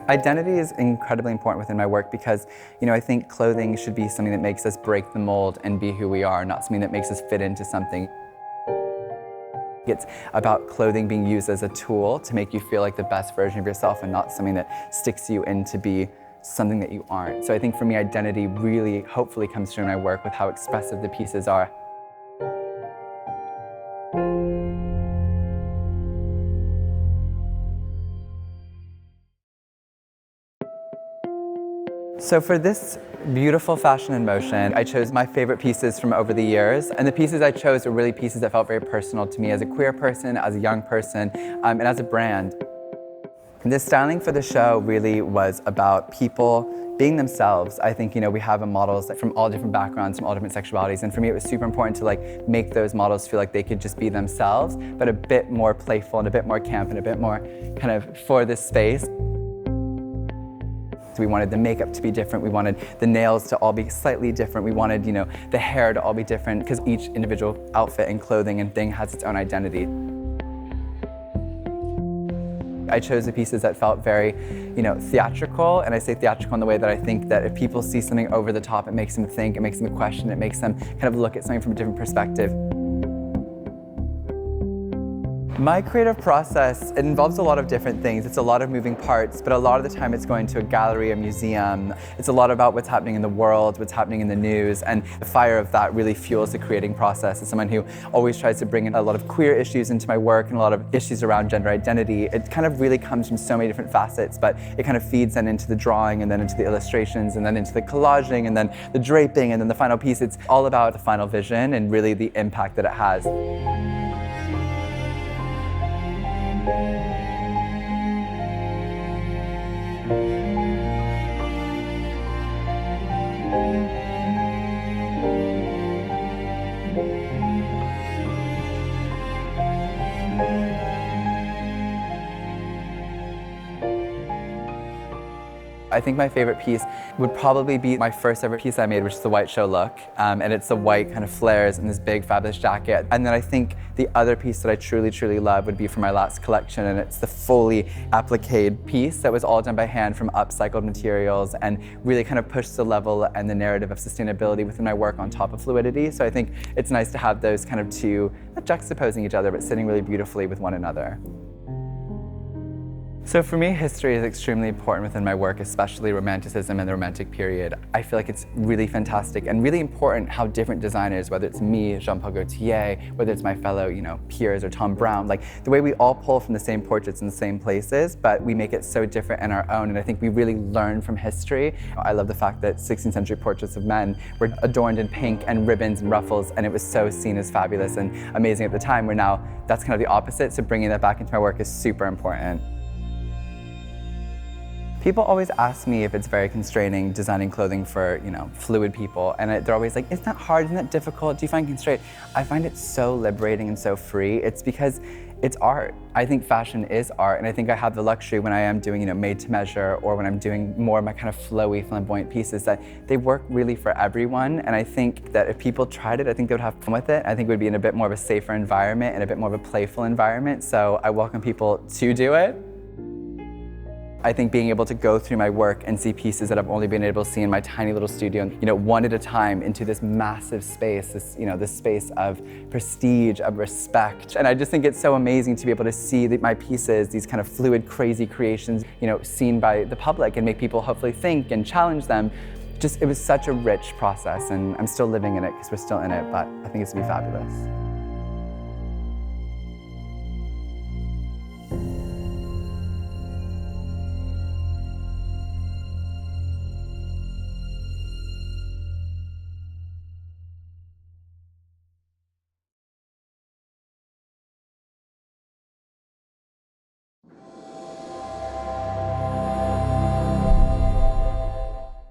Identity is incredibly important within my work because, I think clothing should be something that makes us break the mold and be who we are, not something that makes us fit into something. It's about clothing being used as a tool to make you feel like the best version of yourself and not something that sticks you in to be something that you aren't. So I think for me, identity really hopefully comes through in my work with how expressive the pieces are. So for this beautiful fashion in motion, I chose my favorite pieces from over the years. And the pieces I chose were really pieces that felt very personal to me as a queer person, as a young person, and as a brand. And this styling for the show really was about people being themselves. I think, we have models from all different backgrounds, from all different sexualities. And for me, it was super important to make those models feel like they could just be themselves, but a bit more playful and a bit more camp and a bit more kind of for this space. We wanted the makeup to be different. We wanted the nails to all be slightly different. We wanted, the hair to all be different because each individual outfit and clothing and thing has its own identity. I chose the pieces that felt very, theatrical, and I say theatrical in the way that I think that if people see something over the top, it makes them think, it makes them question, it makes them kind of look at something from a different perspective. My creative process, it involves a lot of different things. It's a lot of moving parts, but a lot of the time it's going to a gallery, a museum. It's a lot about what's happening in the world, what's happening in the news, and the fire of that really fuels the creating process. As someone who always tries to bring in a lot of queer issues into my work and a lot of issues around gender identity, it kind of really comes from so many different facets, but it kind of feeds then into the drawing and then into the illustrations and then into the collaging and then the draping and then the final piece. It's all about the final vision and really the impact that it has. I think my favorite piece would probably be my first ever piece I made, which is the white show look. And it's the white kind of flares and this big fabulous jacket. And then I think the other piece that I truly, truly love would be from my last collection, and it's the fully appliqued piece that was all done by hand from upcycled materials and really kind of pushed the level and the narrative of sustainability within my work on top of fluidity. So I think it's nice to have those kind of two, not juxtaposing each other, but sitting really beautifully with one another. So for me, history is extremely important within my work, especially Romanticism and the Romantic period. I feel like it's really fantastic and really important how different designers, whether it's me, Jean-Paul Gaultier, whether it's my fellow, peers or Tom Brown, the way we all pull from the same portraits in the same places, but we make it so different in our own. And I think we really learn from history. I love the fact that 16th century portraits of men were adorned in pink and ribbons and ruffles, and it was so seen as fabulous and amazing at the time, where now that's kind of the opposite. So bringing that back into my work is super important. People always ask me if it's very constraining designing clothing for, fluid people, and they're always like, isn't that hard, isn't that difficult, do you find constraint? I find it so liberating and so free. It's because it's art. I think fashion is art, and I think I have the luxury when I am doing, made to measure, or when I'm doing more of my kind of flowy, flamboyant pieces, that they work really for everyone. And I think that if people tried it, I think they would have fun with it. I think it would be in a bit more of a safer environment and a bit more of a playful environment. So I welcome people to do it. I think being able to go through my work and see pieces that I've only been able to see in my tiny little studio, one at a time, into this massive space, this space of prestige, of respect. And I just think it's so amazing to be able to see my pieces, these kind of fluid, crazy creations, seen by the public and make people hopefully think and challenge them. It was such a rich process, and I'm still living in it because we're still in it, but I think it's gonna be fabulous.